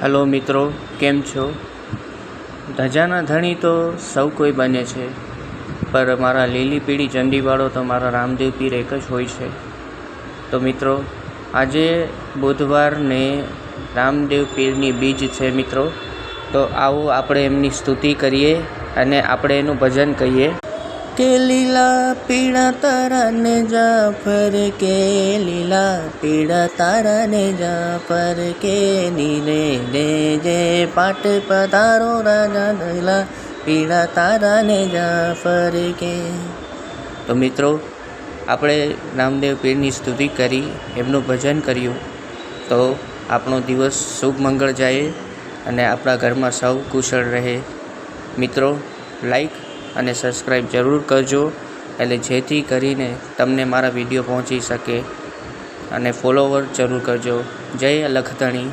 Hello मित्रों, केम छो। धजाना धणी तो सौ कोई बने छे, पर मारा लीली पीड़ी चंडीवाड़ो तो मारा रामदेव पीर एक ज होय छे। तो मित्रों, आजे बुधवार ने रामदेव पीरनी बीज छे मित्रों। तो आओ आपणे एमनी स्तुति करिए अने आपणे एनुं भजन कहीए के लीला पीड़ा तारा ने जाफर के, लीला पीड़ा तारा ने जाफर के, नीले दे जे पाट पधारो राजा, लीला पीड़ा तारा ने जाफर के। तो मित्रों, આપણે રામદેવ પીરની સ્તુતિ કરી, એમનું ભજન કર્યું, તો આપણો દિવસ શુભ મંગળ જાય અને આપણા ઘરમાં સૌ કુશળ રહે। મિત્રો, લાઈક અને સબસ્ક્રાઈબ જરૂર કરજો, એટલે જેથી કરીને તમને મારા વિડીયો પહોંચી શકે, અને ફોલોવર જરૂર કરજો। જય લખતણી।